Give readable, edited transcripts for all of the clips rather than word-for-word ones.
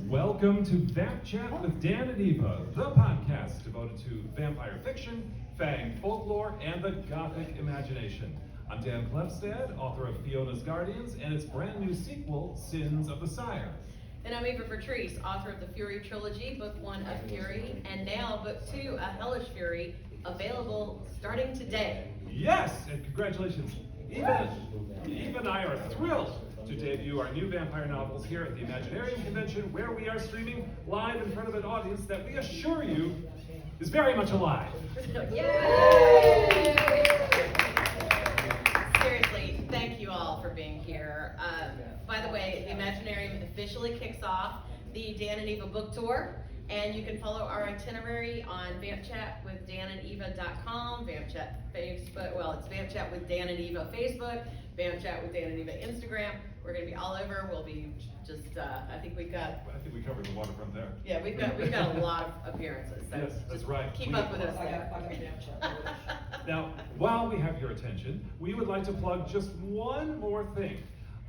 Welcome to Vamp Chat with Dan and Eva, the podcast devoted to vampire fiction, fang folklore, and the gothic imagination. I'm Dan Klefstad, author of Fiona's Guardians and its brand new sequel, Sins of the Sire. And I'm Eva Patrice, author of the Fury Trilogy, Book 1 of Fury, and now Book 2, A Hellish Fury, available starting today. Yes, and congratulations. Eva and I are thrilled to debut our new vampire novels here at the Imaginarium Convention, where we are streaming live in front of an audience that we assure you is very much alive. Yay! Seriously, thank you all for being here. By the way, the Imaginarium officially kicks off the Dan and Eva book tour, and you can follow our itinerary on vampchatwithdanandeva.com, VampChat Facebook, well, it's VampChat with Dan and Eva Facebook, VampChat with Dan and Eva Instagram. We're going to be all over. We'll be just, I think we covered the waterfront there. Yeah, we've got a lot of appearances. So yes, that's right. Keep up with us there. Now, while we have your attention, we would like to plug just one more thing.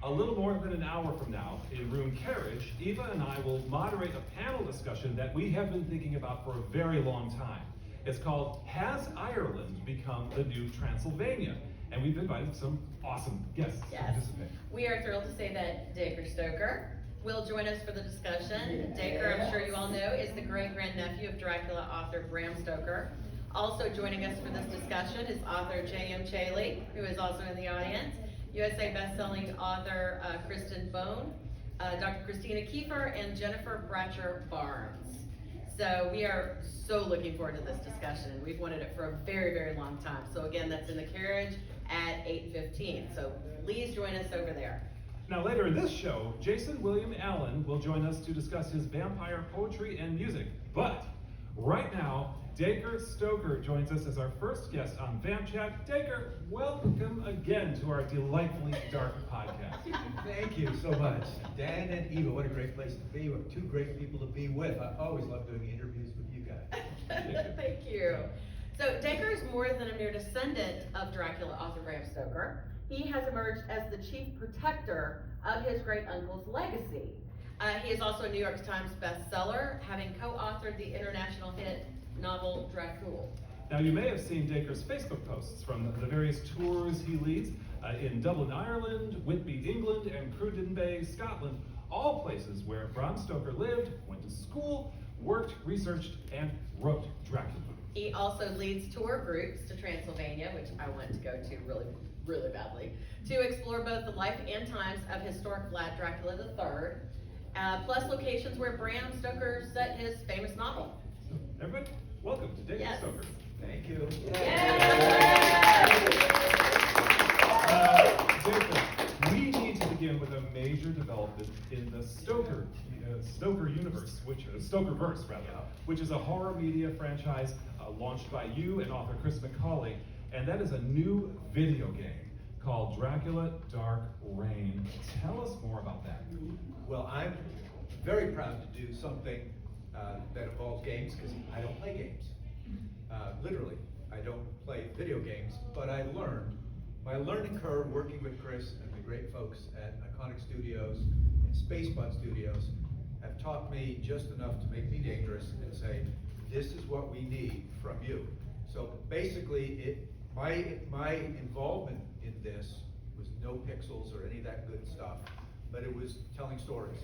A little more than an hour from now, in Room Carriage, Eva and I will moderate a panel discussion that we have been thinking about for a very long time. It's called Has Ireland Become the New Transylvania? And we've invited some awesome guests to participate. We are thrilled to say that Dacre Stoker will join us for the discussion. Dacre, I'm sure you all know, is the great-grandnephew of Dracula author Bram Stoker. Also joining us for this discussion is author J.M. Chaley, who is also in the audience, USA best-selling author Kristen Bone, Dr. Christina Kiefer, and Jennifer Bratcher Barnes. So we are so looking forward to this discussion. We've wanted it for a very, very long time. So again, that's in the carriage at 8:15. So please join us over there. Now later in this show, Jayson William Allen will join us to discuss his vampire poetry and music. But right now, Dacre Stoker joins us as our first guest on Vamp Chat. Dacre, welcome again to our delightfully dark podcast. Thank you so much. Dan and Eva, what a great place to be. We're two great people to be with. I always love doing interviews with you guys. Thank you. So Dacre is more than a mere descendant of Dracula author Bram Stoker. He has emerged as the chief protector of his great uncle's legacy. He is also a New York Times bestseller, having co-authored the international hit novel Dracula. Now you may have seen Dacre's Facebook posts from the various tours he leads in Dublin, Ireland, Whitby, England, and Cruden Bay, Scotland, all places where Bram Stoker lived, went to school, worked, researched, and wrote Dracula. He also leads tour groups to Transylvania, which I want to go to really, really badly, to explore both the life and times of historic Vlad Dracula III, plus locations where Bram Stoker set his famous novel. Everybody, welcome to Dacre Stoker. Thank you. Dacre, we need to begin with a major development in the Stoker universe, Stokerverse rather, which is a horror media franchise launched by you and author Chris McCauley, and that is a new video game called Dracula Dark Reign. Tell us more about that. Well, I'm very proud to do something that involves games, because I don't play games. Literally, I don't play video games, but I learned. My learning curve working with Chris and the great folks at Iconic Studios and Spacebud Studios have taught me just enough to make me dangerous and say, this is what we need from you. So basically, my involvement in this was no pixels or any of that good stuff, but it was telling stories.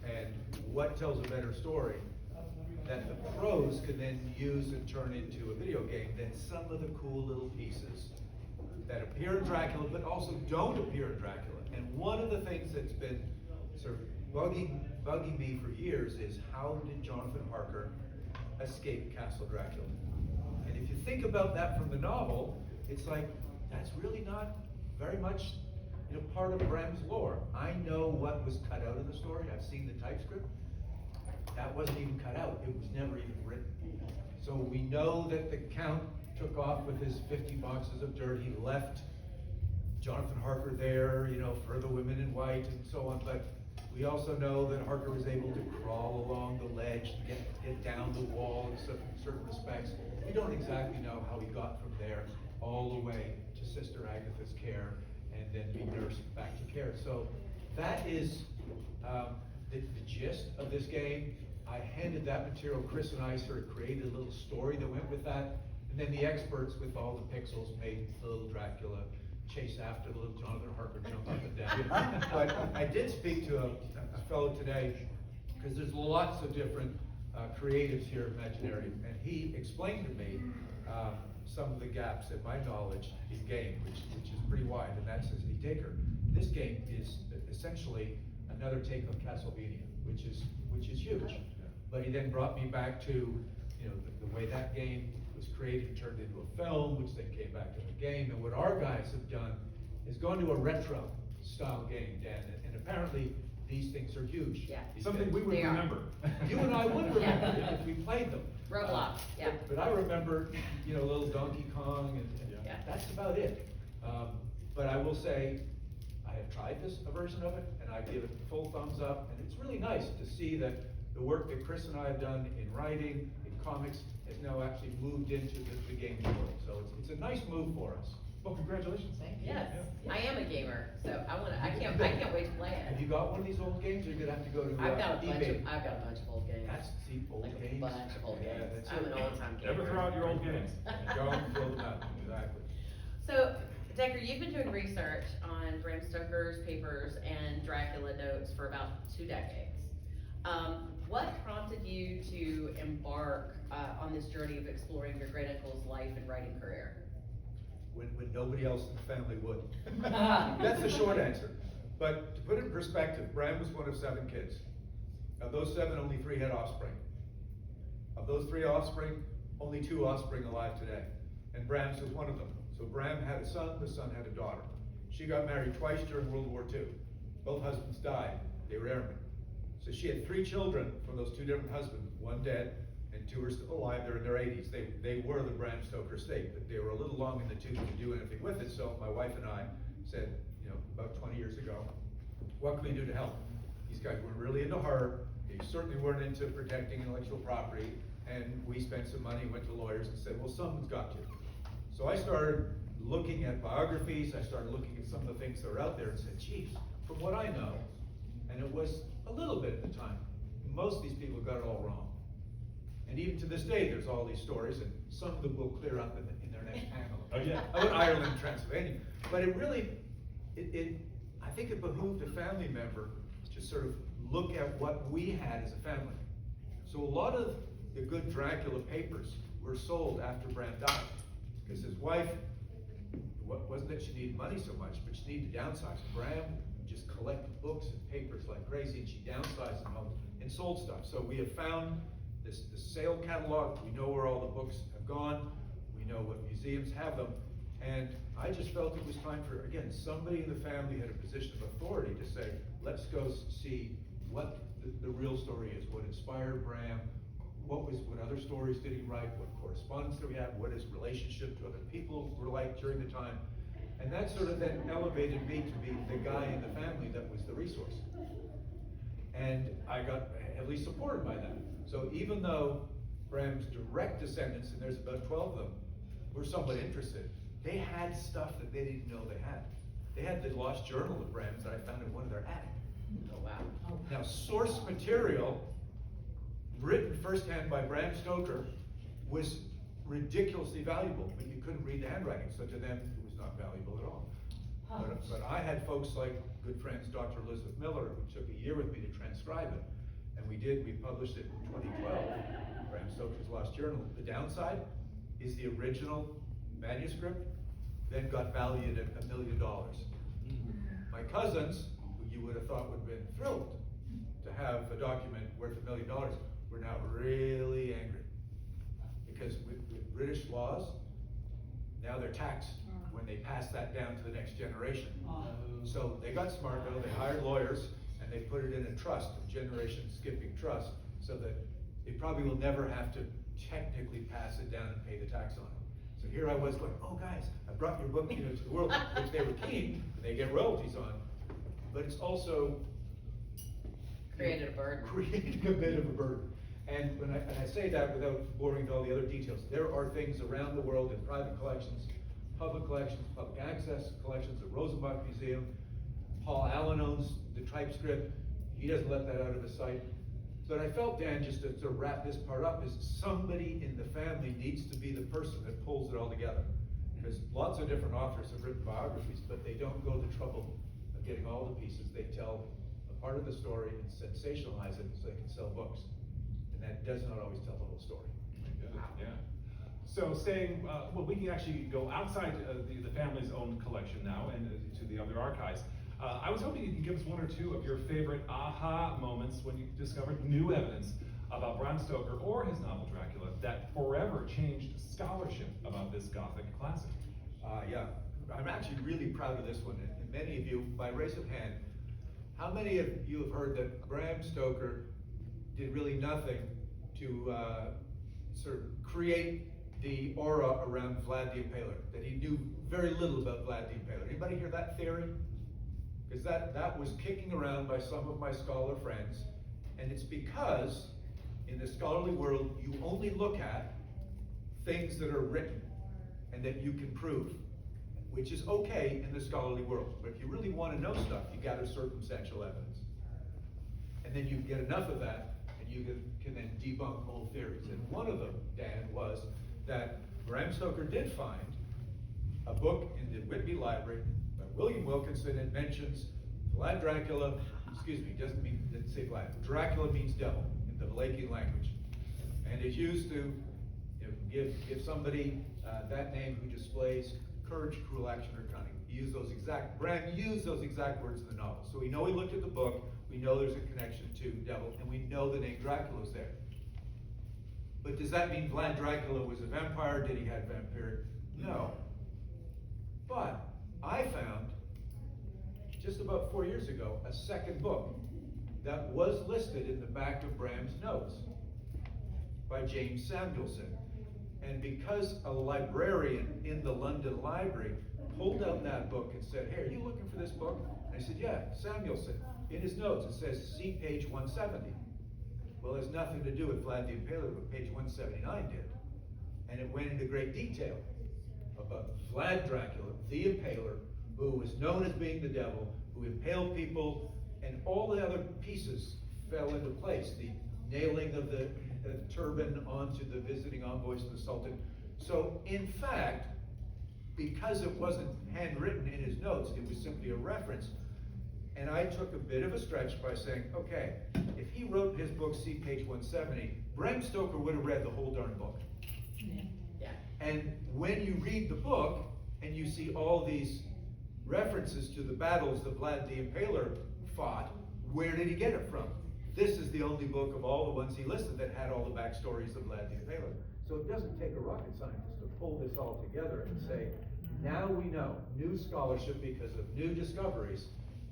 And what tells a better story that the pros can then use and turn into a video game than some of the cool little pieces that appear in Dracula, but also don't appear in Dracula. And one of the things that's been sort of bugging me for years is, how did Jonathan Harker escape Castle Dracula? And if you think about that from the novel, it's like, that's really not very much part of Bram's lore. I know what was cut out of the story. I've seen the typescript. That wasn't even cut out. It was never even written. So we know that the Count took off with his 50 boxes of dirt. He left Jonathan Harker there, for the women in white and so on. But we also know that Harker was able to crawl along the ledge, get down the wall in certain respects. We don't exactly know how he got from there all the way to Sister Agatha's care and then be nursed back to care. So that is the gist of this game. I handed that material, Chris and I sort of created a little story that went with that. And then the experts with all the pixels made the little Dracula chase after the little Jonathan Harker jump up and down. But I did speak to a fellow today, because there's lots of different creatives here at Imaginarium, and he explained to me some of the gaps in my knowledge in game, which is pretty wide, and that says, hey, Dacre, this game is essentially another take on Castlevania, which is huge. But he then brought me back to, you know, the way that game was created and turned into a film, which then came back to the game. And what our guys have done is gone to a retro style game, Dan, and apparently these things are huge. Yeah. Something we would They are. remember. You and I would remember Yeah. if we played them. Roblox, yeah. But I remember, you know, little Donkey Kong, and Yeah. that's about it. But I will say, I have tried this version of it, and I give it full thumbs up, and it's really nice to see that the work that Chris and I have done in writing, in comics, has now actually moved into the gaming world. So it's a nice move for us. Well, congratulations. Thank you. Yes, Yeah. I am a gamer, so I can't wait to play Have it. you got one of these old games, or you're gonna have to go to I've got a eBay? bunch of old games. That's, see, old Like games. a bunch of old Yeah, games. that's I'm it. an old time gamer. Never throw out your old games. Don't throw them out, exactly. So, Dacre, you've been doing research on Bram Stoker's papers and Dracula notes for about 2 decades. What prompted you to embark on this journey of exploring your great uncle's life and writing career? When nobody else in the family would. That's the short answer. But to put it in perspective, Bram was one of 7 kids. Of those 7, only 3 had offspring. Of those 3 offspring, only 2 offspring alive today. And Bram's was one of them. So Bram had a son, the son had a daughter. She got married twice during World War II. Both husbands died, they were airmen. So she had 3 children from those 2 different husbands, 1 dead, and 2 are still alive, they're in their 80s. They were the Bram Stoker estate, but they were a little long in the tooth to do anything with it, so my wife and I said, you know, about 20 years ago, what can we do to help? These guys weren't really into horror, they certainly weren't into protecting intellectual property, and we spent some money, went to lawyers and said, well, someone's got to. So I started looking at biographies, I started looking at some of the things that are out there and said, geez, from what I know, and it was a little bit at the time, most of these people got it all wrong. And even to this day, there's all these stories, and some of them will clear up in their next panel. Oh, yeah. About Ireland and Transylvania. But it really, I think it behooved a family member to sort of look at what we had as a family. So a lot of the good Dracula papers were sold after Bram died. Because his wife, wasn't that she needed money so much, but she needed to downsize. Bram just collected books and papers like crazy, and she downsized them all and sold stuff. So we have found the sale catalog, we know where all the books have gone, we know what museums have them, and I just felt it was time for, again, somebody in the family had a position of authority to say, let's go see what the real story is, what inspired Bram, what other stories did he write, what correspondence did we have, what his relationship to other people were like during the time. And that sort of then elevated me to be the guy in the family that was the resource. And I got heavily supported by that. So even though Bram's direct descendants, and there's about 12 of them, were somewhat interested, they had stuff that they didn't know they had. They had the lost journal of Bram's that I found in one of their attic. Oh, wow. Now, source material written firsthand by Bram Stoker was ridiculously valuable, but you couldn't read the handwriting, so to them it was not valuable at all. But I had folks like good friends Dr. Elizabeth Miller, who took a year with me to transcribe it, and we published it in 2012, Bram Stoker's Lost Journal. The downside is the original manuscript then got valued at $1 million. My cousins, who you would have thought would have been thrilled to have a document worth $1 million, were now really angry. Because with British laws, now they're taxed when they pass that down to the next generation. So they got smart though, they hired lawyers, and they put it in a trust, a generation skipping trust, so that they probably will never have to technically pass it down and pay the tax on it. So here I was going, oh guys, I brought your book, to the world, which they were keen, and they get royalties on. But it's also Created a burden. Creating a bit of a burden. And when I say that without boring with all the other details, there are things around the world in private collections, public access collections, the Rosenbach Museum. Paul Allen owns the typescript. He doesn't let that out of his sight. But I felt, Dan, just to wrap this part up, is somebody in the family needs to be the person that pulls it all together. Because lots of different authors have written biographies, but they don't go the trouble of getting all the pieces. They tell a part of the story and sensationalize it so they can sell books. And that does not always tell the whole story. Yeah. So staying, well, we can actually go outside the family's own collection now and to the other archives. I was hoping you can give us one or two of your favorite aha moments when you discovered new evidence about Bram Stoker or his novel Dracula that forever changed scholarship about this Gothic classic. Yeah, I'm actually really proud of this one. And many of you, by raise of hand, how many of you have heard that Bram Stoker did really nothing to sort of create the aura around Vlad the Impaler, that he knew very little about Vlad the Impaler? Anybody hear that theory? Because that was kicking around by some of my scholar friends, and it's because in the scholarly world you only look at things that are written and that you can prove, which is okay in the scholarly world. But if you really want to know stuff, you gather circumstantial evidence. And then you get enough of that, and you can then debunk old theories. And one of them, Dan, was that Bram Stoker did find a book in the Whitby Library by William Wilkinson. It mentions Vlad Dracula, doesn't say Vlad. Dracula means devil in the Valachian language. And it's used to give somebody that name who displays courage, cruel action, or cunning. Bram used those exact words in the novel. So we know he looked at the book, we know there's a connection to devil, and we know the name Dracula is there. But does that mean Vlad Dracula was a vampire? Did he have vampire? No. But I found, just about 4 years ago, a second book that was listed in the back of Bram's notes by James Samuelson. And because a librarian in the London Library pulled out that book and said, "Hey, are you looking for this book?" And I said, "Yeah, Samuelson." In his notes it says, "See page 170. Well, it has nothing to do with Vlad the Impaler, but page 179 did. And it went into great detail about Vlad Dracula, the Impaler, who was known as being the devil, who impaled people, and all the other pieces fell into place. The nailing of the turban onto the visiting envoys of the Sultan. So, in fact, because it wasn't handwritten in his notes, it was simply a reference. And I took a bit of a stretch by saying, okay, if he wrote his book, see page 170, Bram Stoker would have read the whole darn book. Yeah. And when you read the book, and you see all these references to the battles that Vlad the Impaler fought, where did he get it from? This is the only book of all the ones he listed that had all the backstories of Vlad the Impaler. So it doesn't take a rocket scientist to pull this all together and say, now we know, new scholarship because of new discoveries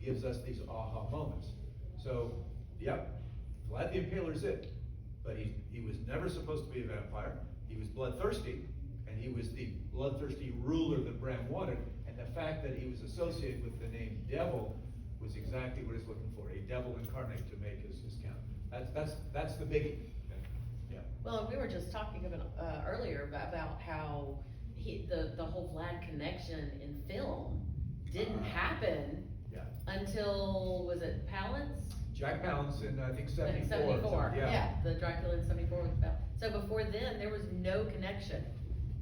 gives us these aha moments. So, yep, Vlad the Impaler is it. But he was never supposed to be a vampire. He was bloodthirsty, and he was the bloodthirsty ruler that Bram wanted. And the fact that he was associated with the name devil was exactly what he's looking for, a devil incarnate to make his count. That's the biggie. Yeah. Well, we were just talking about earlier about how the whole Vlad connection in film didn't happen until, was it Palance? Jack Palance in, I think, 74. 74, So, yeah, the Dracula in 74 with Palance. So before then, there was no connection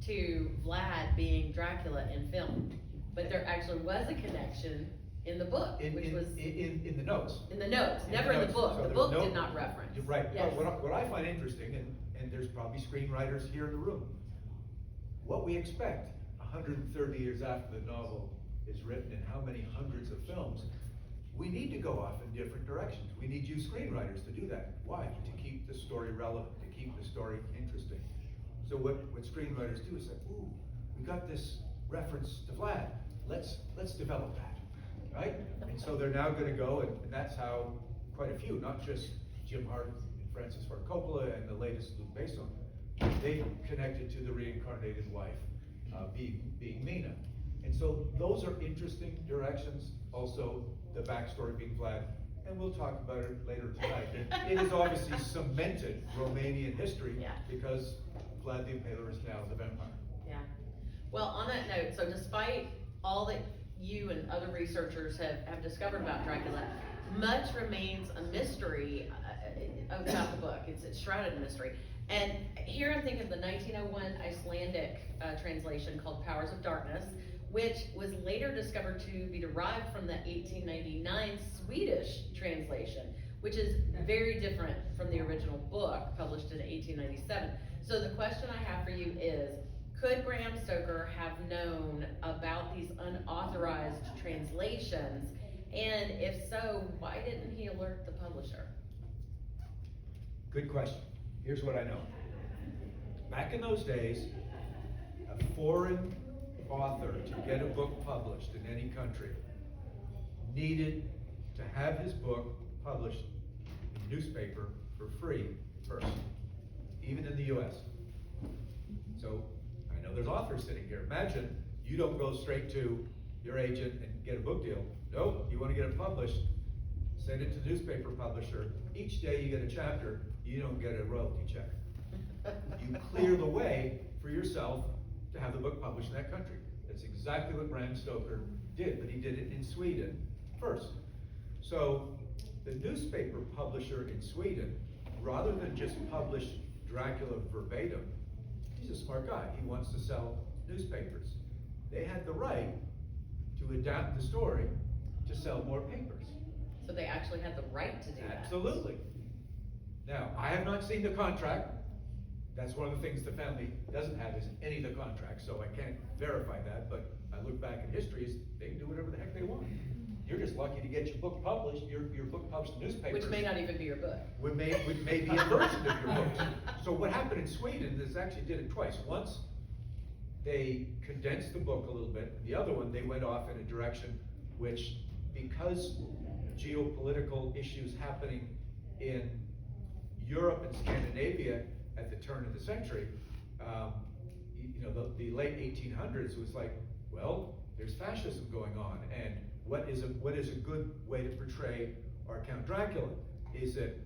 to Vlad being Dracula in film. But there actually was a connection in the book, which was in the notes. in the notes, never in the book. So The there book was did not reference. Right. Yes. But what I find interesting, and there's probably screenwriters here in the room, what we expect 130 years after the novel is written and how many hundreds of films, we need to go off in different directions. We need you screenwriters to do that. Why? To keep the story relevant, to keep the story interesting. So what screenwriters do is say, ooh, we got this reference to Vlad. Let's develop that, right? And so they're now going to go, and that's how quite a few, not just Jim Hart and Francis Ford Coppola and the latest Luc Besson, they connected to the reincarnated wife being Mina. And so those are interesting directions. Also, the backstory being Vlad, and we'll talk about it later tonight. It is obviously cemented Romanian history because Vlad the Impaler is now the vampire. Yeah. Well, on that note, so despite all that you and other researchers have discovered about Dracula, much remains a mystery about the book. It's shrouded in mystery. And here I'm thinking of the 1901 Icelandic translation called Powers of Darkness, which was later discovered to be derived from the 1899 Swedish translation, which is very different from the original book published in 1897. So the question I have for you is, could Bram Stoker have known about these unauthorized translations? And if so, why didn't he alert the publisher? Good question. Here's what I know. Back in those days, a foreign author to get a book published in any country needed to have his book published in a newspaper for free first, even in the US. So I know there's authors sitting here. Imagine you don't go straight to your agent and get a book deal. Nope, you want to get it published, send it to the newspaper publisher. Each day you get a chapter, you don't get a royalty check. You clear the way for yourself to have the book published in that country. That's exactly what Bram Stoker did, but he did it in Sweden first. So the newspaper publisher in Sweden, rather than just publish Dracula verbatim, he's a smart guy. He wants to sell newspapers. They had the right to adapt the story to sell more papers. So they actually had the right to do that. Absolutely. Now, I have not seen the contract. That's one of the things the family doesn't have is any of the contracts, so I can't verify that, but I look back in history, they can do whatever the heck they want. You're just lucky to get your book published, your book published in newspapers. Which may not even be your book. Which may be a version of your book. So what happened in Sweden is actually did it twice. Once, they condensed the book a little bit. The other one, they went off in a direction which, because geopolitical issues happening in Europe and Scandinavia at the turn of the century, the late 1800s was like, well, there's fascism going on, and what is a good way to portray our Count Dracula? Is it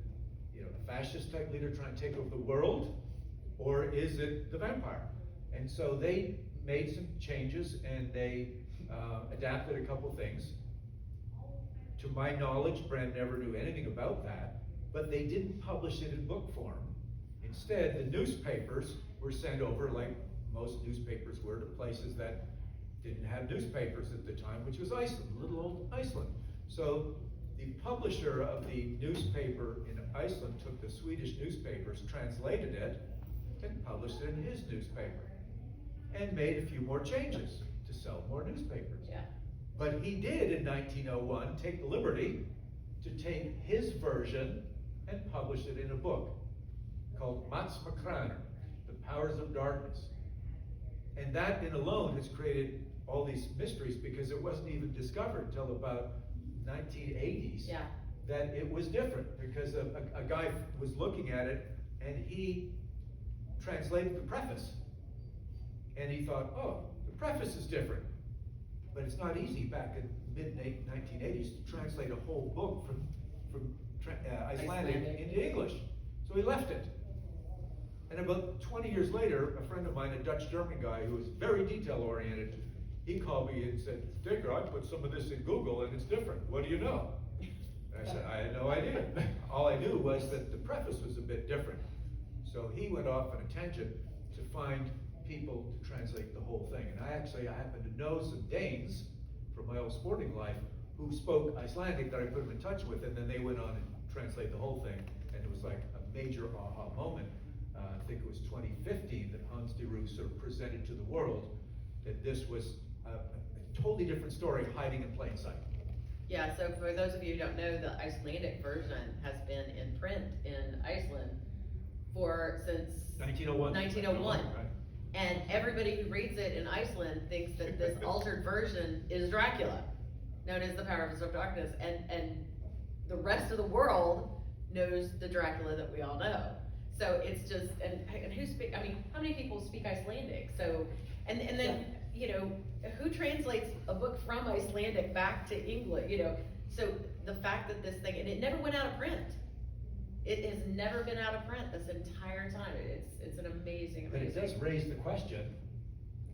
a fascist type leader trying to take over the world, or is it the vampire? And so they made some changes and they adapted a couple things. To my knowledge, Bram never knew anything about that, but they didn't publish it in book form. Instead, the newspapers were sent over, like most newspapers were, to places that didn't have newspapers at the time, which was Iceland, little old Iceland. So the publisher of the newspaper in Iceland took the Swedish newspapers, translated it, and published it in his newspaper, and made a few more changes to sell more newspapers. Yeah. But he did, in 1901, take the liberty to take his version and publish it in a book called Mats Makraner, The Powers of Darkness. And that in alone has created all these mysteries, because it wasn't even discovered until about 1980s that it was different, because a guy was looking at it and he translated the preface. And he thought, oh, the preface is different. But it's not easy back in mid-1980s to translate a whole book from Icelandic into English. So he left it. And about 20 years later, a friend of mine, a Dutch-German guy who was very detail-oriented, he called me and said, Dacre, I put some of this in Google and it's different. What do you know? And I said, I had no idea. All I knew was that the preface was a bit different. So he went off on a tangent to find people to translate the whole thing. And I happen to know some Danes from my old sporting life who spoke Icelandic that I put them in touch with, and then they went on and translated the whole thing. And it was like a major aha moment. I think it was 2015 that Hans de Roo sort of presented to the world that this was a totally different story hiding in plain sight. Yeah, so for those of you who don't know, the Icelandic version has been in print in Iceland since 1901. 1901. Right. And everybody who reads it in Iceland thinks that this altered version is Dracula, known as the Powers of Darkness, and the rest of the world knows the Dracula that we all know. So it's just, and how many people speak Icelandic? So, and then, who translates a book from Icelandic back to English, So the fact that this thing, and it never went out of print. It has never been out of print this entire time. It's an amazing. But it does raise the question,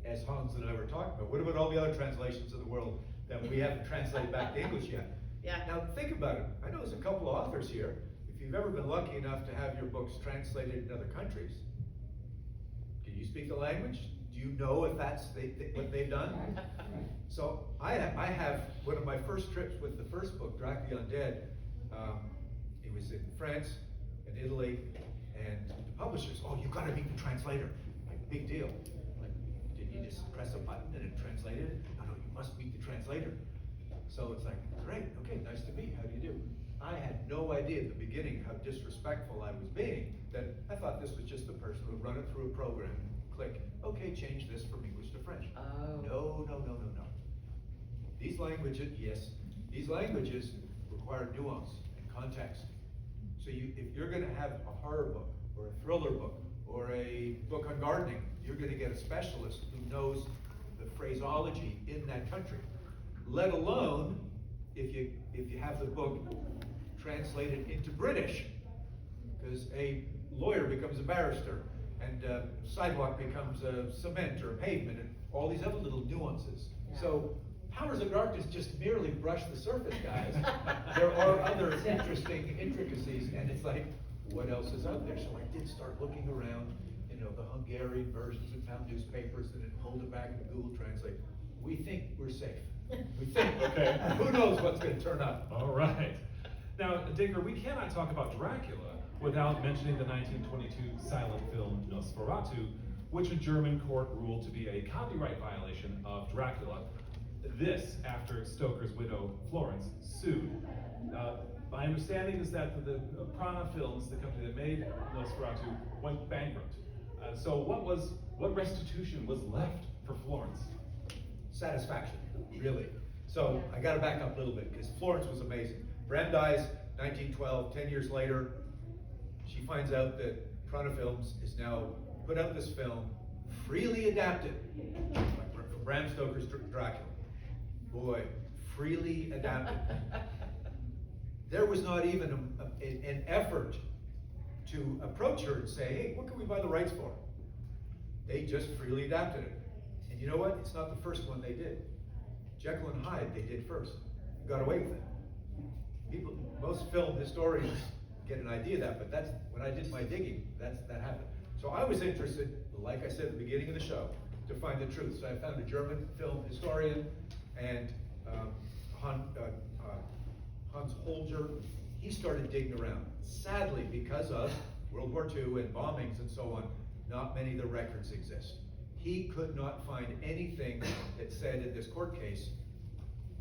as Hans and I were talking about, what about all the other translations of the world that we haven't translated back to English yet? Yeah. Now, think about it. I know there's a couple of authors here. If you've ever been lucky enough to have your books translated in other countries, can you speak the language? Do you know if that's what they've done? So I have one of my first trips with the first book, Dracula Undead. It was in France and Italy, and the publishers, oh, you gotta meet the translator. Like, big deal. Like, did you just press a button and it translated it? No, you must meet the translator. So it's like, great, okay, nice to meet you, how do you do? I had no idea at the beginning how disrespectful I was being, that I thought this was just the person who would run it through a program, click, okay, change this from English to French. Oh. No. These languages, yes, these languages require nuance and context. So if you're gonna have a horror book, or a thriller book, or a book on gardening, you're gonna get a specialist who knows the phraseology in that country. Let alone if you have the book translated into British, because a lawyer becomes a barrister, and sidewalk becomes a cement or a pavement, and all these other little nuances. Yeah. So Powers of Darkness just merely brushed the surface, guys. There are other interesting intricacies, and it's like, what else is out there? So I did start looking around, the Hungarian versions, and found newspapers, and then pulled it back into Google Translate. We think we're safe. We think. Okay. Who knows what's going to turn up? All right. Now, Dacre, we cannot talk about Dracula without mentioning the 1922 silent film Nosferatu, which a German court ruled to be a copyright violation of Dracula. This after Stoker's widow, Florence, sued. My understanding is that the Prana Films, the company that made Nosferatu, went bankrupt. So what restitution was left for Florence? Satisfaction, really. So I got to back up a little bit, because Florence was amazing. Bram dies 1912, 10 years later. She finds out that Prana Films is now put out this film, freely adapted from Bram Stoker's Dracula. Boy, freely adapted. There was not even an effort to approach her and say, hey, what can we buy the rights for? They just freely adapted it. And you know what? It's not the first one they did. Jekyll and Hyde they did first. Got away with it. Most film historians get an idea of that, but that's when I did my digging, that happened. So I was interested, like I said at the beginning of the show, to find the truth. So I found a German film historian, and Hans Holger. He started digging around. Sadly, because of World War II and bombings and so on, not many of the records exist. He could not find anything that said in this court case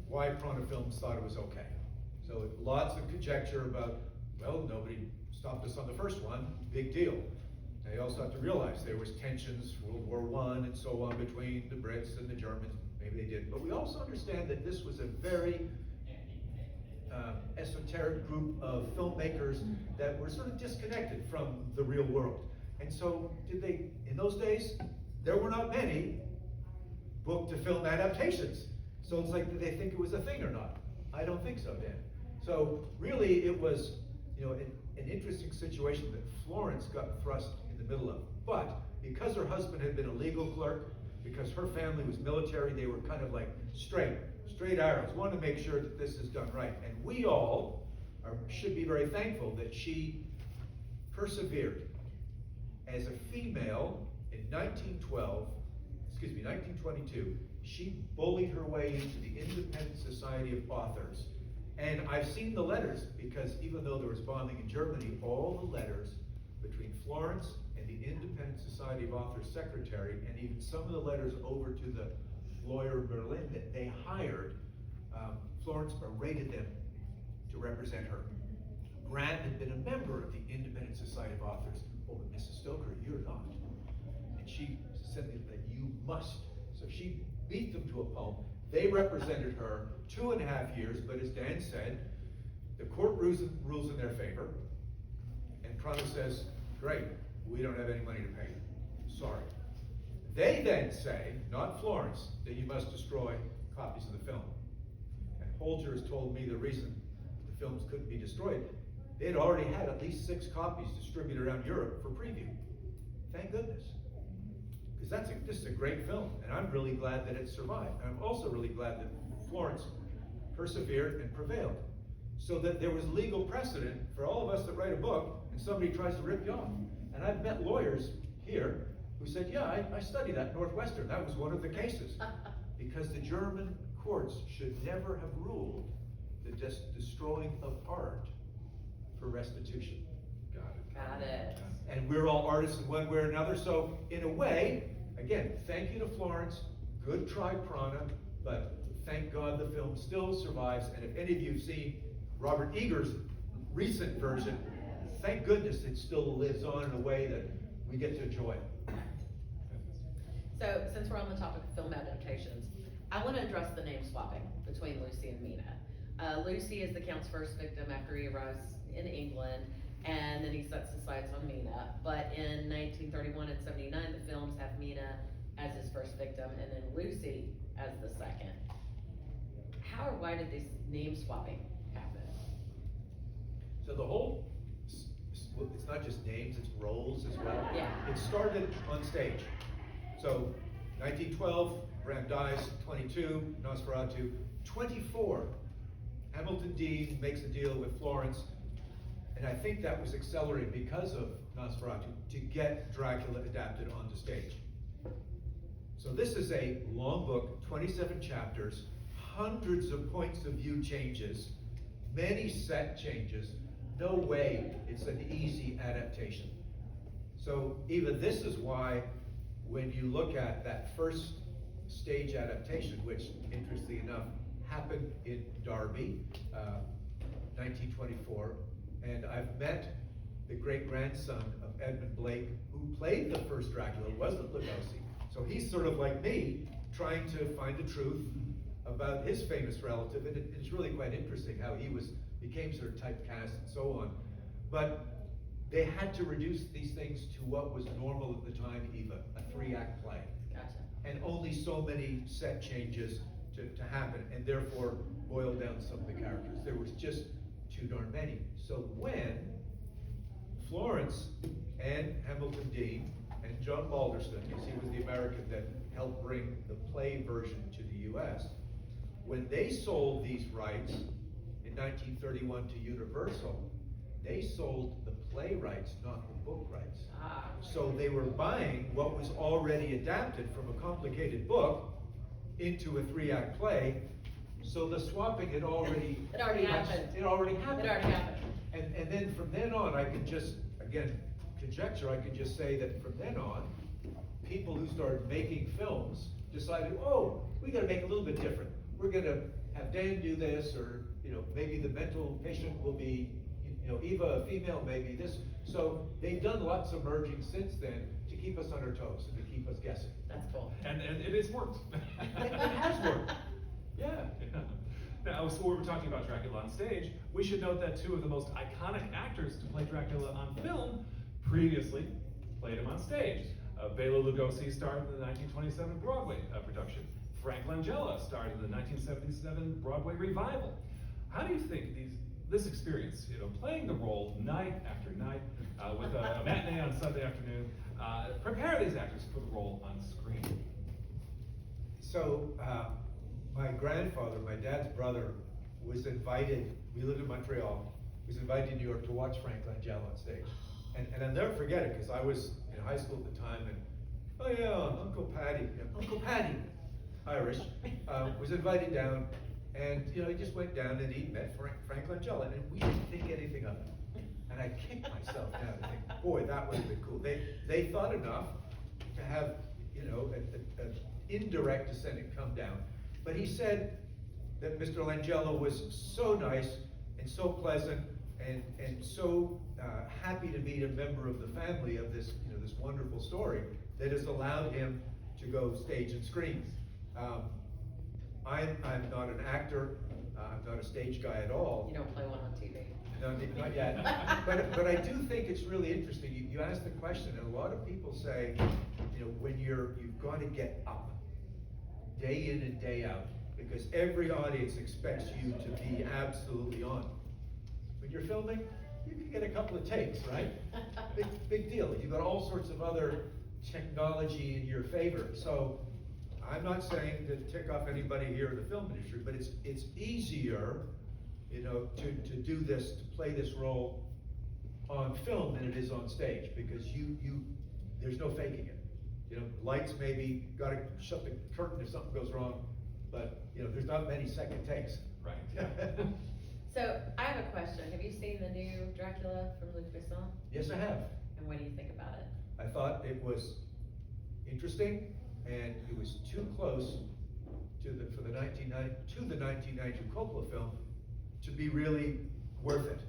why Prana Films thought it was okay. So lots of conjecture about, well, nobody stopped us on the first one, big deal. They also have to realize there was tensions, World War I and so on, between the Brits and the Germans. Maybe they did. But we also understand that this was a very esoteric group of filmmakers that were sort of disconnected from the real world. And so in those days, there were not many book to film adaptations. So it's like, did they think it was a thing or not? I don't think so, Dan. So really it was, an interesting situation that Florence got thrust in the middle of. But because her husband had been a legal clerk, because her family was military, they were kind of like straight arrows, want to make sure that this is done right. And we all should be very thankful that she persevered. As a female in 1922, she bullied her way into the Independent Society of Authors. And I've seen the letters, because even though there was bombing in Germany, all the letters between Florence and the Independent Society of Authors secretary, and even some of the letters over to the lawyer in Berlin that they hired, Florence berated them to represent her. Grant had been a member of the Independent Society of Authors. Oh, but Mrs. Stoker, you're not. And she said that you must. So she beat them to a pulp. They represented her 2.5 years, but as Dan said, the court rules in their favor. And Prana says, great, we don't have any money to pay you. Sorry. They then say, not Florence, that you must destroy copies of the film. And Holger has told me the reason the films couldn't be destroyed. They had already had at least 6 copies distributed around Europe for preview. Thank goodness. Because this is a great film, and I'm really glad that it survived. And I'm also really glad that Florence persevered and prevailed. so that there was legal precedent for all of us that write a book and somebody tries to rip you off. And I've met lawyers here who said, yeah, I studied that at Northwestern. That was one of the cases. Because the German courts should never have ruled the destroying of art for restitution. Got it. And we're all artists in one way or another, so in a way, again, thank you to Florence, good try Prana, but thank God the film still survives, and if any of you have seen Robert Eager's recent version, thank goodness it still lives on in a way that we get to enjoy it. So, since we're on the topic of film adaptations, I want to address the name swapping between Lucy and Mina. Lucy is the Count's first victim after he arrives in England, and then he sets his sights on Mina. But in 1931 and 79, the films have Mina as his first victim, and then Lucy as the second. How or why did this name swapping happen? So the whole, it's not just names, it's roles as well. Yeah. It started on stage. So 1912, Bram dies, 22, Nosferatu, 24, Hamilton Dean makes a deal with Florence, and I think that was accelerated because of Nosferatu to get Dracula adapted onto stage. So this is a long book, 27 chapters, hundreds of points of view changes, many set changes. No way it's an easy adaptation. So even this is why when you look at that first stage adaptation, which interestingly enough happened in Derby, 1924, and I've met the great-grandson of Edmund Blake, who played the first Dracula, wasn't Lugosi. So he's sort of like me, trying to find the truth about his famous relative, and it's really quite interesting how he became sort of typecast and so on. But they had to reduce these things to what was normal at the time, Eva, a 3-act play. Gotcha. And only so many set changes to happen, and therefore boil down some of the characters. There was just too darn many. So when Florence and Hamilton Dean and John Balderston, because he was the American that helped bring the play version to the US, when they sold these rights in 1931 to Universal, they sold the play rights, not the book rights. So they were buying what was already adapted from a complicated book into a 3-act play. So the swapping had already happened. It already happened. It already happened. And then from then on, I could just, again, conjecture, I could just say that from then on, people who started making films decided, oh, we gotta make it a little bit different. We're gonna have Dan do this, or maybe the mental patient will be, Eva, a female, maybe this. So they've done lots of merging since then to keep us on our toes and to keep us guessing. That's cool. And it has worked. It has worked. Yeah. Now, so we're talking about Dracula on stage. We should note that 2 of the most iconic actors to play Dracula on film previously played him on stage. Bela Lugosi starred in the 1927 Broadway production. Frank Langella starred in the 1977 Broadway revival. How do you think this experience, playing the role night after night with a matinee on Sunday afternoon, prepare these actors for the role on screen? So my grandfather, my dad's brother, was invited, we lived in Montreal, was invited to New York to watch Frank Langella on stage. And I'll never forget it, because I was in high school at the time, and oh yeah, Uncle Paddy, Irish, was invited down, and he just went down and he met Frank Langella, and we didn't think anything of it. And I kicked myself down and think, boy, that would have been cool. They thought enough to have, an indirect descendant come down. But he said that Mr. Langella was so nice and so pleasant and so happy to meet a member of the family of this, this wonderful story that has allowed him to go stage and screen. I'm not an actor. I'm not a stage guy at all. You don't play one on TV. No, not yet. but I do think it's really interesting. You asked the question, and a lot of people say, when you've got to get up day in and day out, because every audience expects you to be absolutely on. When you're filming, you can get a couple of takes, right? Big deal. You've got all sorts of other technology in your favor. So I'm not saying to tick off anybody here in the film industry, but it's easier you know, to do this, to play this role on film than it is on stage, because there's no faking it. You know, lights maybe, gotta shut the curtain if something goes wrong, but, you know, there's not many second takes. Right. So, I have a question. Have you seen the new Dracula from Luc Besson? Yes, I have. And what do you think about it? I thought it was interesting, and it was too close to the 1992 Coppola film to be really worth it.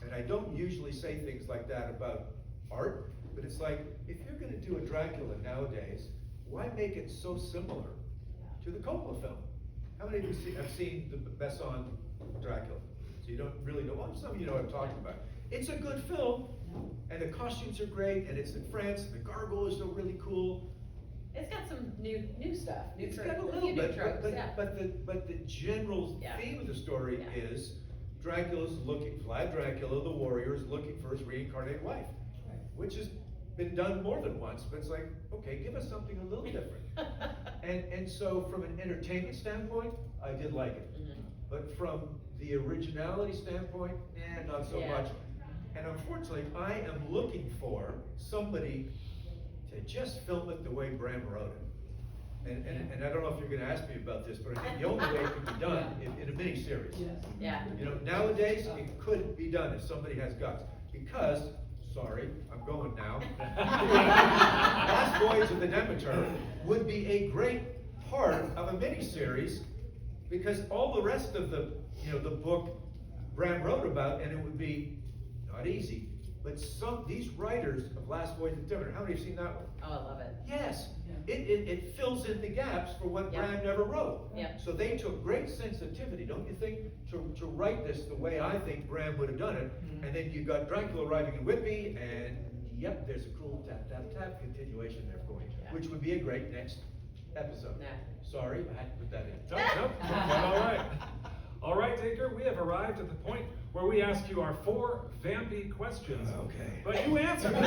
And I don't usually say things like that about art, but it's like, if you're gonna do a Dracula nowadays, why make it so similar to the Coppola film? How many of you have seen the Besson Dracula? So you don't really know, well, some of you know what I'm talking about. It's a good film, and the costumes are great, and it's in France, and the gargoyles are really cool. It's got some new stuff. It's got a little new bit, tropes, but the general Yeah. theme of the story Yeah. is Vlad Dracula, the warrior, is looking for his reincarnated wife, which has been done more than once, but it's like, okay, give us something a little different. And so from an entertainment standpoint, I did like it. Mhm. But from the originality standpoint, not so Yeah. much. And unfortunately, I am looking for somebody to just film it the way Bram wrote it. And I don't know if you're gonna ask me about this, but I think the only way it could be done in a mini-series. Yeah. You know, nowadays, it could be done if somebody has guts, because, sorry, I'm going now. Last Voyage of the Demeter would be a great part of a mini-series, because all the rest of the, you know, the book Bram wrote about, and it would be not easy, but these writers of Last Voyage of the Demeter, how many have seen that one? Oh, I love it. Yes, it fills in the gaps for what Yeah. Bram never wrote. Yeah. So they took great sensitivity, don't you think, to write this the way I think Bram would have done it. And then you got Dracula arriving in Whitby, and yep, there's a cool tap, tap, tap continuation there for you, Yeah. which would be a great next episode. Yeah. Sorry, I had to put that in. Nope, all right. All right, Dacre, we have arrived at the point where we ask you our 4 vampy questions. Okay. But you answered them.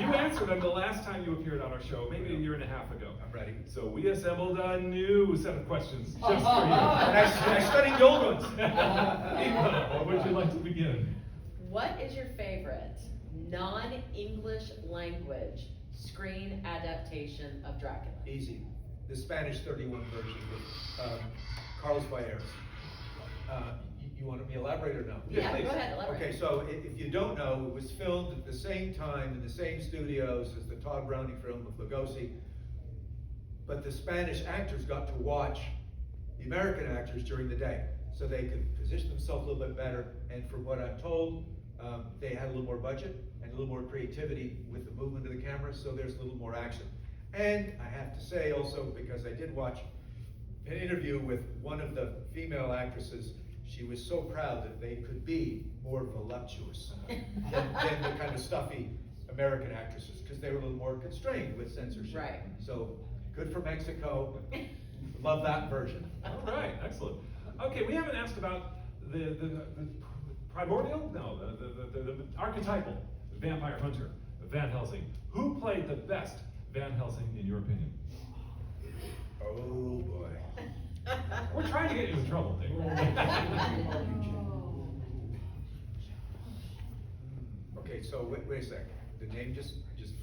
You answered them the last time you appeared on our show, maybe a year and a half ago. I'm ready. So we assembled a new set of questions just for you. And I studied the old ones. Eva, would you like to begin? What is your favorite non-English language screen adaptation of Dracula? Easy. The Spanish 31 version with Carlos Baez. You want me to elaborate or no? Yeah, please. go ahead, elaborate. Okay, so if you don't know, it was filmed at the same time in the same studios as the Todd Browning film with Lugosi. But the Spanish actors got to watch the American actors during the day, so they could position themselves a little bit better. And from what I'm told, they had a little more budget and a little more creativity with the movement of the camera, so there's a little more action. And I have to say also, because I did watch an interview with one of the female actresses, she was so proud that they could be more voluptuous than the kind of stuffy American actresses, because they were a little more constrained with censorship. Right. So, good for Mexico. Love that version. All right, excellent. Okay, we haven't asked about the primordial, no, the archetypal vampire hunter, Van Helsing. Who played the best Van Helsing in your opinion? Oh boy. We're trying to get you in trouble, Dick. Okay, so wait a second. The name just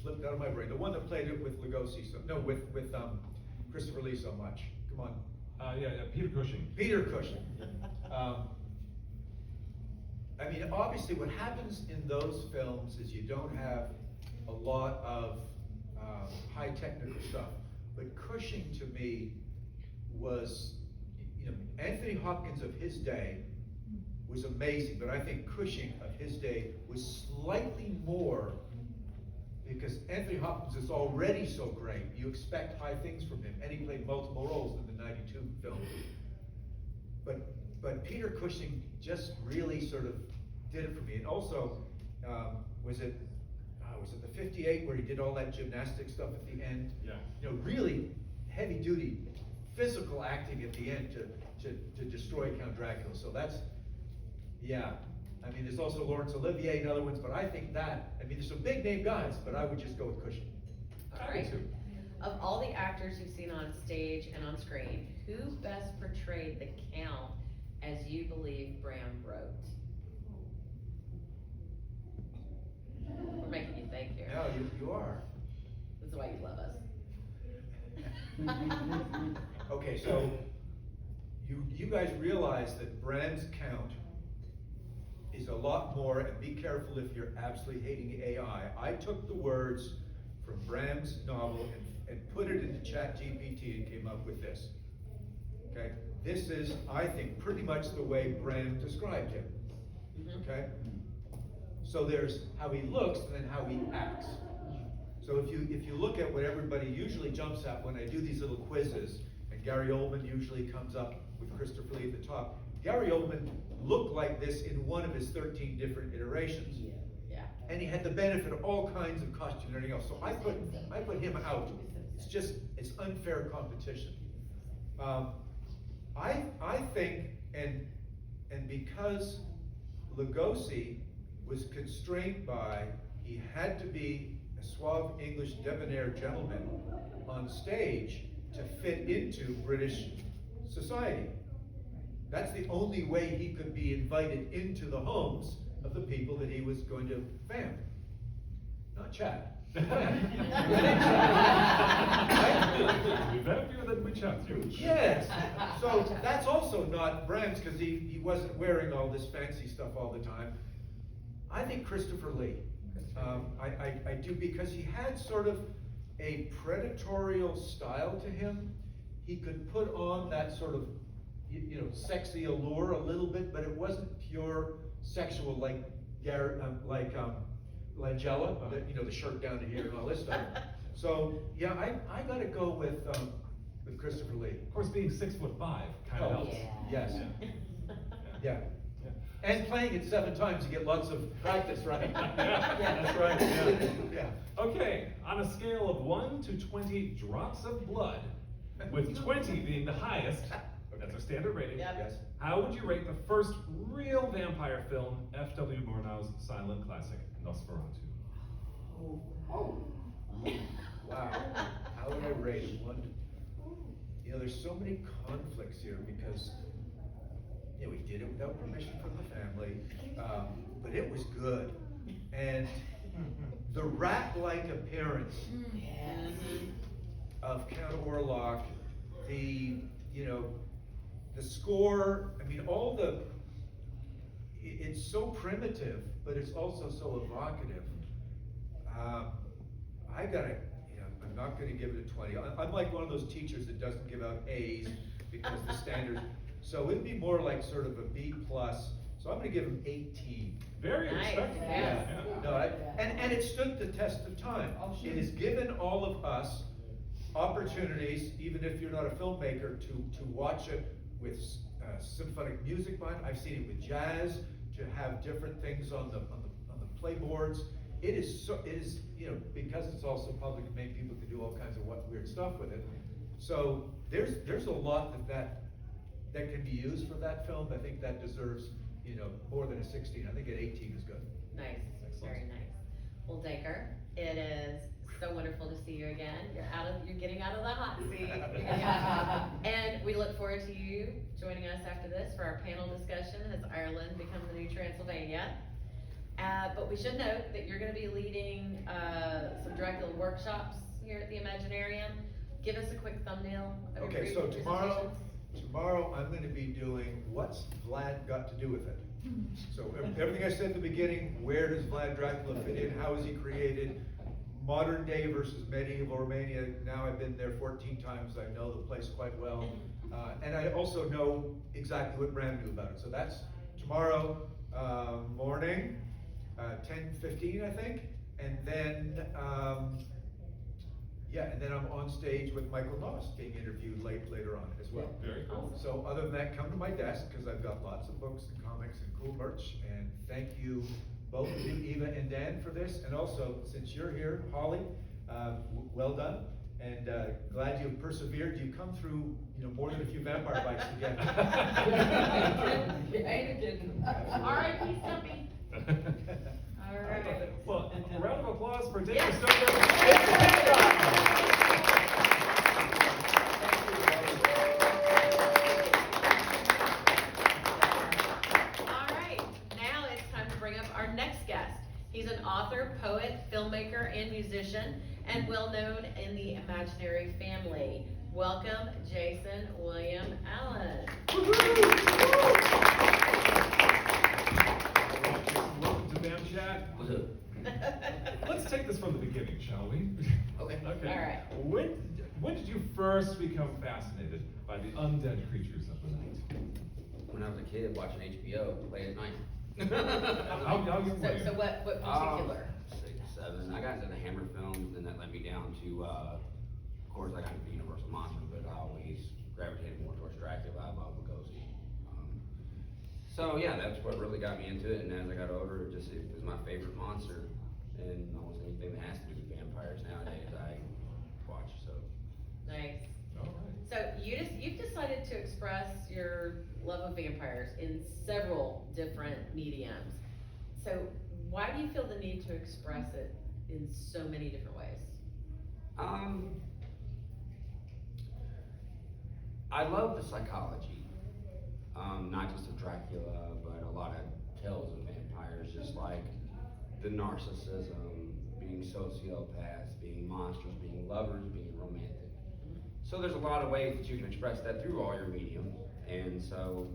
flipped out of my brain. The one that played it with Lugosi, with Christopher Lee so much. Come on. Yeah, Peter Cushing. Peter Cushing. I mean, obviously what happens in those films is you don't have a lot of high technical stuff. But Cushing to me was, you know, Anthony Hopkins of his day was amazing, but I think Cushing of his day was slightly more, because Anthony Hopkins is already so great, you expect high things from him, and he played multiple roles in the '92 film. But Peter Cushing just really sort of did it for me. And also, was it the '58 where he did all that gymnastic stuff at the end? Yeah. You know, really heavy duty physical acting at the end to destroy Count Dracula. So that's, yeah. I mean, there's also Laurence Olivier and other ones, but I think there's some big name guys, but I would just go with Cushing. All right. Of all the actors you've seen on stage and on screen, who best portrayed the Count as you believe Bram wrote? We're making you think here. No, you are. This is why you love us. Okay, so you guys realize that Bram's count is a lot more, and be careful if you're absolutely hating AI. I took the words from Bram's novel and put it into ChatGPT and came up with this. Okay, this is, I think, pretty much the way Bram described him. Okay, so there's how he looks and then how he acts. So if you look at what everybody usually jumps at when I do these little quizzes, and Gary Oldman usually comes up with Christopher Lee at the top. Gary Oldman looked like this in one of his 13 different iterations. Yeah. And he had the benefit of all kinds of costume and everything else. So I put him out. It's unfair competition. I think, and because Lugosi was constrained by, he had to be a suave English debonair gentleman on stage to fit into British society. That's the only way he could be invited into the homes of the people that he was going to fan. Not Chad. We've had a few that we chat through. Yes. So that's also not Bram's, because he wasn't wearing all this fancy stuff all the time. I think Christopher Lee. I do, because he had sort of a predatorial style to him. He could put on that sort of, sexy allure a little bit, but it wasn't pure sexual like Langella, the shirt down to here and all this stuff. So yeah, I gotta go with Christopher Lee. Of course, being 6'5" kind of helps. Yes. Yeah. Yeah. And playing it 7 times, you get lots of practice, right? Yeah, that's right. Yeah. Yeah. Okay, on a scale of 1 to 20 drops of blood, with 20 being the highest, that's our standard rating. Yep. Yes. How would you rate the first real vampire film, F.W. Murnau's silent classic, Nosferatu? Wow. How would I rate it? There's so many conflicts here because, we did it without permission from the family, but it was good. And the rat-like appearance of Count Orlok, the score, it's so primitive, but it's also so evocative. I'm not gonna give it a 20. I'm like one of those teachers that doesn't give out A's because the standards, so it'd be more like sort of a B+, so I'm gonna give him 18. Very Nice. respectable. Yes. No, and it stood the test of time. It has given all of us opportunities, even if you're not a filmmaker, to watch it with symphonic music behind. I've seen it with jazz, to have different things on the playboards. It is because it's also public domain, people can do all kinds of weird stuff with it. So there's a lot that can be used for that film. I think that deserves more than a 16. I think an 18 is good. Nice, Excellent. very nice. Well, Dacre, it is so wonderful to see you again. You're getting out of the hot seat. And we look forward to you joining us after this for our panel discussion as Ireland becomes the new Transylvania. But we should note that you're going to be leading some Dracula workshops here at the Imaginarium. Give us a quick thumbnail of your Okay, so previous tomorrow I'm going to be doing What's Vlad Got to Do with It? So everything I said at the beginning, where does Vlad Dracula fit in? How is he created? Modern day versus medieval Romania. Now I've been there 14 times. I know the place quite well. And I also know exactly what Bram knew about it. So that's tomorrow morning, 10:15 I think. And then, and then I'm on stage with Michael Noss being interviewed later on as well. Very cool. So other than that, come to my desk because I've got lots of books and comics and cool merch. And thank you, both of you, Eva and Dan, for this. And also, since you're here, Holly, well done. And glad you persevered. You come through, more than a few vampire bites to get. R.I.P. Stumpy. All right. Well, a round of applause for Dacre Yes. Stoker. He's an author, poet, filmmaker, and musician, and well known in the Imaginary family. Welcome, Jayson William Allen. Welcome to BAM Chat. Let's take this from the beginning, shall we? Okay. Okay. All right. When did you first become fascinated by the undead creatures of the night? When I was a kid watching HBO late at night. How young were you? So what particular? 6, 7. I got into the Hammer films, and that led me down to, of course, I got into Universal Monsters, but I always gravitated more towards Dracula. I love Lugosi. So yeah, that's what really got me into it. And as I got older, it was my favorite monster, and almost anything that has to do with vampires nowadays, I watch. So. Nice. All right. So you've decided to express your love of vampires in several different mediums. So why do you feel the need to express it in so many different ways? I love the psychology, not just of Dracula, but a lot of tales of vampires, just like the narcissism, being sociopaths, being monsters, being lovers, being romantic. So there's a lot of ways that you can express that through all your mediums, and so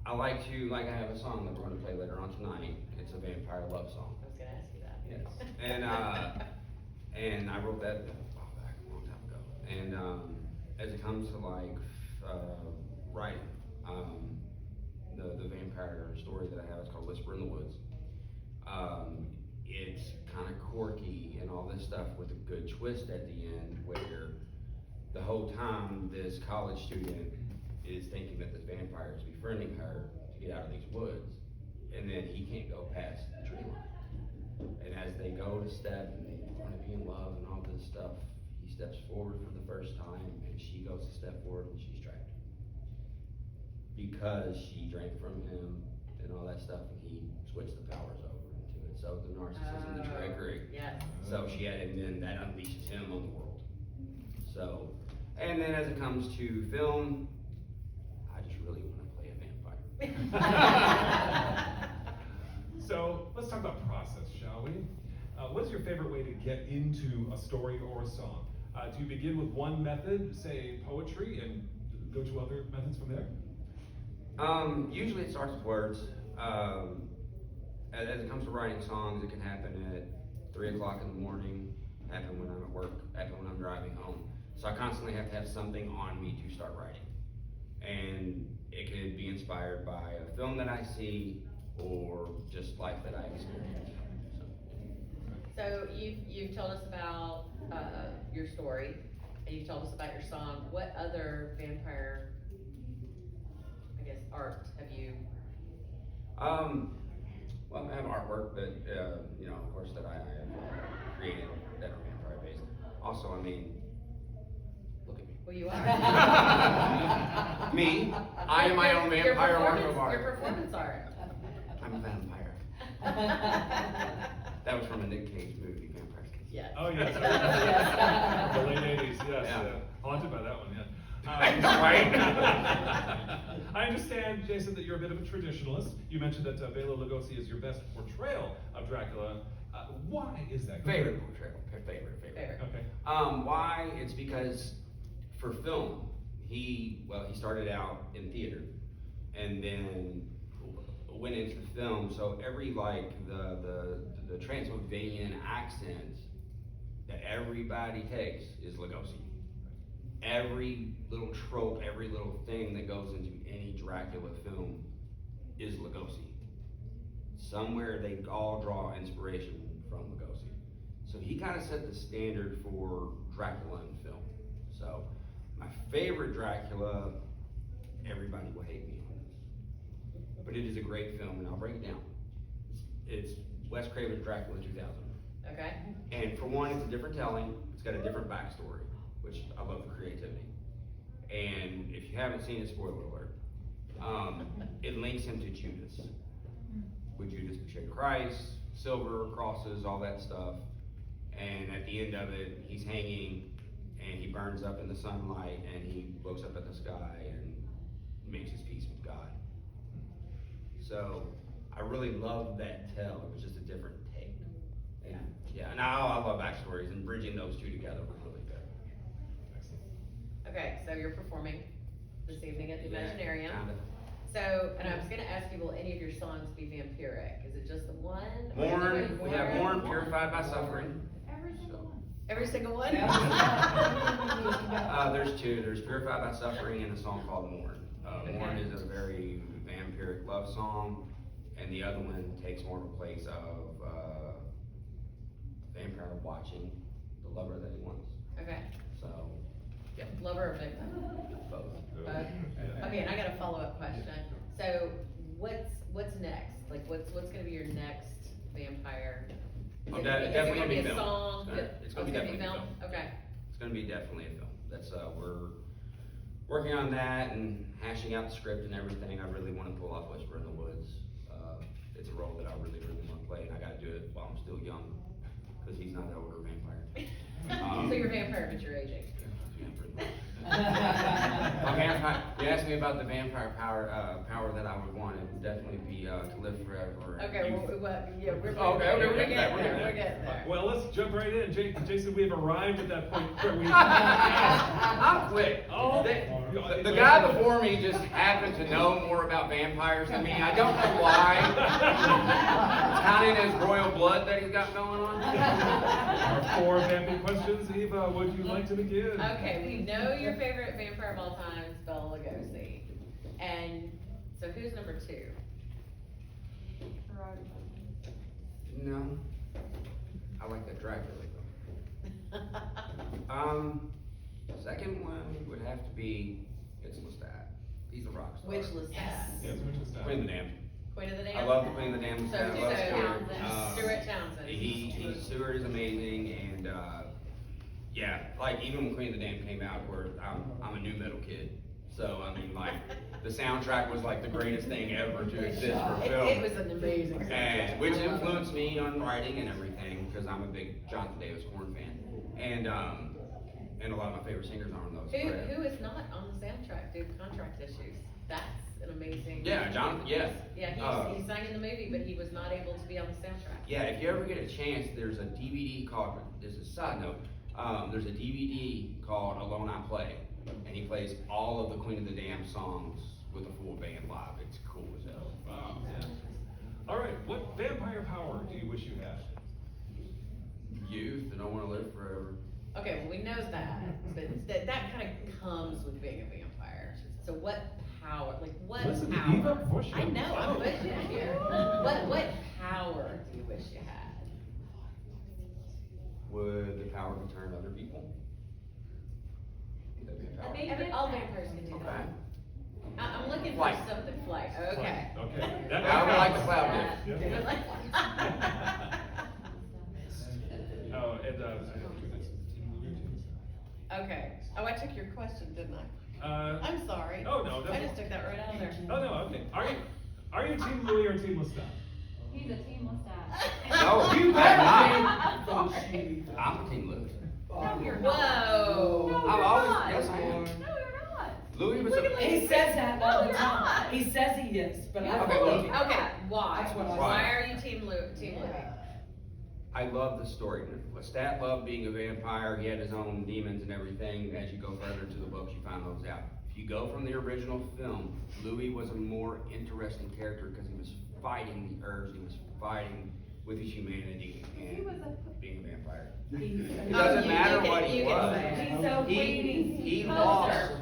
I have a song that we're going to play later on tonight. It's a vampire love song. I was gonna ask you that. Yes. And I wrote that a long time ago. And as it comes to writing, the vampire story that I have is called Whisper in the Woods. It's kind of quirky and all this stuff with a good twist at the end, where the whole time this college student is thinking that this vampire is befriending her to get out of these woods, and then he can't go past the tree line. And as they go to step and they want to be in love and all this stuff, he steps forward for the first time, and she goes to step forward and she's trapped. Because she drank from him and all that stuff, and he switched the powers over into it. So the narcissism, the trickery. Yes. So and then that unleashes him on the world. So, and then as it comes to film, I just really want to play a vampire. So let's talk about process, shall we? What's your favorite way to get into a story or a song? Do you begin with one method, say poetry, and go to other methods from there? Usually it starts with words. As it comes to writing songs, it can happen at 3 o'clock in the morning, happen when I'm at work, happen when I'm driving home. So I constantly have to have something on me to start writing. And it could be inspired by a film that I see or just life that I experience. So you've told us about your story, and you've told us about your song. What other vampire, I guess, art have you? Well, I have artwork that of course, that I have created that are vampire based. Also, look at me. Well, you are. Me, I am my own vampire work of art. Your performance art. I'm a vampire. That was from a Nick Cage movie, Vampire's Kiss. Yes. Oh, yes. Yes. The late 80s, yes. Yeah. Haunted by that one, yeah. Right. I understand, Jayson, that you're a bit of a traditionalist. You mentioned that Bela Lugosi is your best portrayal of Dracula. Why is that? Favorite portrayal. Favorite. Okay. Why? It's because for film, he started out in theater and then went into the film. So every the Transylvanian accent that everybody takes is Lugosi. Every little trope, every little thing that goes into any Dracula film is Lugosi. Somewhere they all draw inspiration from Lugosi. So he kind of set the standard for Dracula in film. So my favorite Dracula, everybody will hate me on this, but it is a great film, and I'll break it down. It's Wes Craven's Dracula 2000. Okay. And for one, it's a different telling. It's got a different backstory, which I love the creativity. And if you haven't seen it, spoiler alert, it links him to Judas. Would Judas betray Christ? Silver, crosses, all that stuff. And at the end of it, he's hanging, and he burns up in the sunlight, and he looks up at the sky and makes his peace with God. So I really loved that tale. It was just a different take. backstories, and bridging those two together was really good. Okay, so you're performing this evening at the Imaginarium. Kinda. So, and I was gonna ask you, will any of your songs be vampiric? Is it just the one? Or is there Mourn, we have more? Mourn, Purified by Suffering. Every single one? There's two. There's Purified by Suffering and a song called Mourn. Mourn is a very vampiric love song, and the other one takes more of a place of vampire watching the lover that he wants. Okay, So, yeah, lover or victim? both. Okay, and I got a follow-up question. So, what's next? Like, what's gonna be your next vampire? Is Oh, it definitely gonna gonna be be a film. song? It's gonna be definitely film. Okay. It's gonna be definitely a film. That's, we're working on that and hashing out the script and everything. I really wanna pull off Whisper in the Woods. It's a role that I really, really wanna play, and I gotta do it while I'm still young, cause he's not an older vampire. So you're a vampire, but you're aging. You asked me about the vampire power that I would want. It would definitely be to live forever. and Okay, youth. yeah, we're Okay, we're we're getting getting there, there. we're getting there. Well, let's jump right in. Jason, we've arrived at that point where we. I'm quick. Oh. The guy before me just happened to know more about vampires than me. I don't know why. It's kind of in his royal blood that he's got going on. Our 4 vamping questions. Eva, would you like to begin? Okay, we know your favorite vampire of all time is Bela Lugosi. And so who's number 2? No. I like that Dracula though. Second one would have to be, it's Lestat. He's a rock star. Which Lestat? Yes, which is that? Queen of the Damned. Queen of the Damned? I love the Queen of the Damned. So, I love Stuart. Stuart Townsend. Stuart is amazing, and yeah, like even when Queen of the Damned came out, where I'm a new metal kid, so I mean like the soundtrack was like the greatest thing ever to exist for film. It was an amazing soundtrack. And which influenced me on writing and everything, because I'm a big Jonathan Davis Horn fan, and a lot of my favorite singers are on those. Who is not on the soundtrack due to contract issues? That's an amazing. Yeah, Jonathan. Yes. Yeah, he sang in the movie, but he was not able to be on the soundtrack. Yeah, if you ever get a chance, there's a DVD called, this is a side note, there's a DVD called Alone I Play, and he plays all of the Queen of the Damned songs with a full band live. It's cool as hell. Wow. All right, what vampire power do you wish you had? Youth, I don't want to live forever. Okay, well, we know that, but that kind of comes with being a vampire. So what power, like what Listen to power? Eva before she I know, I'm goes. pushing here. What power do you wish you had? Would the power to turn other people? Would that be a power? All vampires can do that. I'm looking for Flight. something flight, okay. Okay. I would like to cloud Yeah. Yeah. You would like- Oh, and Okay, oh, I took your question, didn't I? I'm sorry. Oh, no, that's- I just took that right out of there. oh no, okay. Are you Team Louis or Team Lestat? He's a team Lestat. No, you better not. Sorry. I'm a King Louis. No, you're not. Whoa. No, I've you're always, not. yes I am. No, you're not. Louis was Look at a, Louis. He says that all the No, you're time. not. He says he is, but I Okay, don't look. believe it. Okay, why? That's what I Why said. are you Team Louis? I love the story. Lestat loved being a vampire. He had his own demons and everything. As you go further into the books, you find those out. If you go from the original film, Louis was a more interesting character because he was fighting the urge. He was fighting with his humanity and He was being a vampire. He's- It doesn't matter what he you can was. say it. He's so queenie. He lost,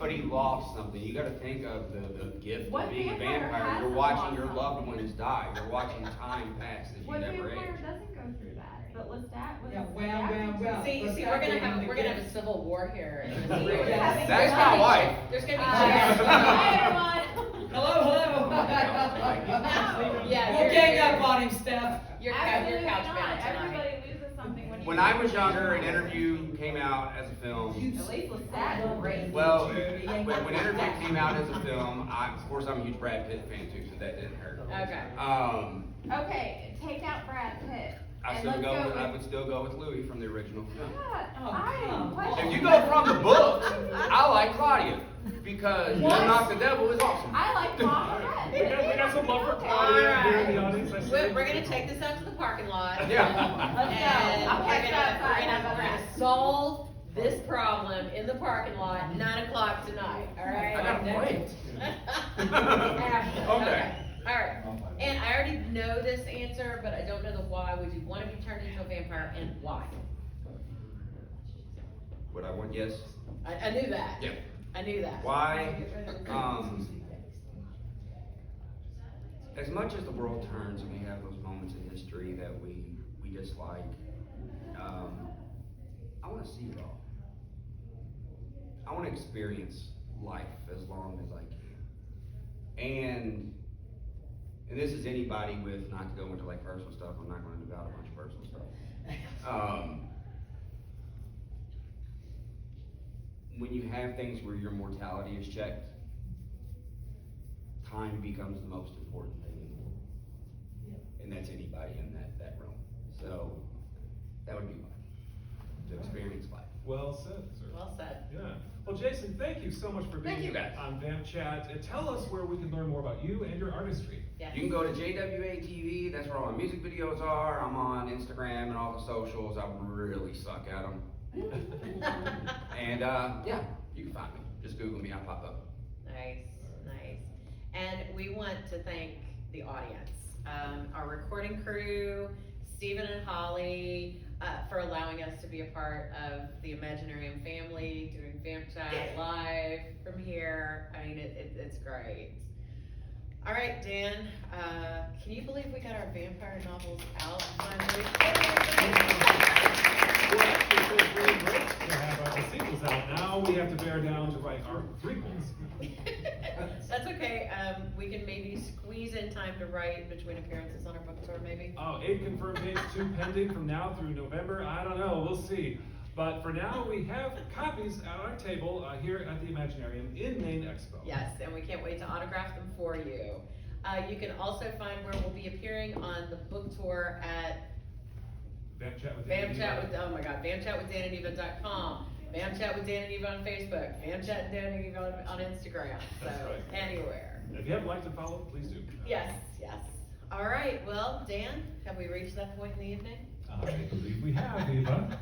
but he lost something. You gotta think of the gift What of being a vampire vampire. You're hasn't watching lost your something? loved ones die. You're watching time pass as you What never vampire age. doesn't go through that? But Lestat was. Yeah, well. See, Let's we're not gonna get have into a gifts. civil war here. in this We're room. having- That's my wife. There's gonna be Hi, everyone. Hello. Yeah, We'll you're- gang up on him, Steph. Your Absolutely couch not. bound tonight. Everybody loses something when you. When I was younger, an interview came out as a film. At least Lestat was great. Well, when interview came out as a film, of course I'm a huge Brad Pitt fan too, so that didn't hurt. Okay. Okay, take out Brad Pitt. I and still let's go. with- I would still go with Louis from the original film. God, Oh, I am come on. questioning. If you go from the book, I like Claudia. Because What? Unlock the Devil is awesome. I like Mom We got some love for All Claudia here in the right. audience. I see. We're gonna take this out to the parking lot. Yeah. Let's go. And I'll catch you outside. How about we're gonna that? solve this problem in the parking lot, 9 o'clock tonight, all right? I gotta wait. After, Okay. All right, and I already know this answer, but I don't know the why. Would you want to be turned into a vampire, and why? Would I want yes? I knew that. Yeah. I knew that. Why? As much as the world turns and we have those moments in history that we dislike, I want to see it all. I want to experience life as long as I can. And this is anybody with, not to go into like personal stuff, I'm not going to devour a bunch of personal stuff. When you have things where your mortality is checked, time becomes the most important thing in the world. And that's anybody in that realm. So, that would be mine. To experience life. Well said, sir. Well said. Yeah. Well, Jayson, thank you so much for being Thank you, guys. on Vamp Chat. Tell us where we can learn more about you and your artistry. Yes. You can go to JWA TV, that's where all my music videos are. I'm on Instagram and all the socials. I really suck at them. And yeah, you can find me. Just Google me, I'll pop up. Nice, nice. And we want to thank the audience, our recording crew, Stephen and Holly, for allowing us to be a part of the Imaginarium family, doing Vamp Chat live from here. I mean, it's great. All right, Dan, can you believe we got our vampire novels out finally? Well, actually, it feels really great to have the sequels out. Now we have to bear down to write our prequels. That's okay, we can maybe squeeze in time to write between appearances on our book tour, maybe? 8 confirmed dates, 2 pending from now through November. I don't know, we'll see. But for now, we have copies at our table here at the Imaginarium in Main Expo. Yes, and we can't wait to autograph them for you. You can also find where we'll be appearing on the book tour at Vamp Chat with Dan and Eva. VampChatWithDanandEva.com, VampChat with Dan and Eva on Facebook, VampChat and Dan and Eva on Instagram, so That's right. anywhere. If you haven't liked and followed, please do. Yes, yes. All right, well, Dan, have we reached that point in the evening? I believe we have, Eva.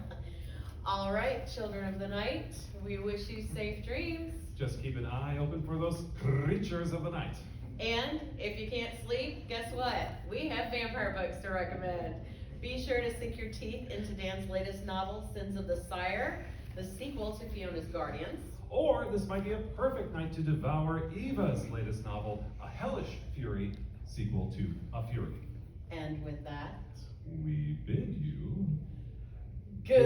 All right, children of the night, we wish you safe dreams. Just keep an eye open for those creatures of the night. And if you can't sleep, guess what? We have vampire books to recommend. Be sure to sink your teeth into Dan's latest novel, Sins of the Sire, the sequel to Fiona's Guardians. Or this might be a perfect night to devour Eva's latest novel, A Hellish Fury, sequel to A Fury. And with that, We bid you good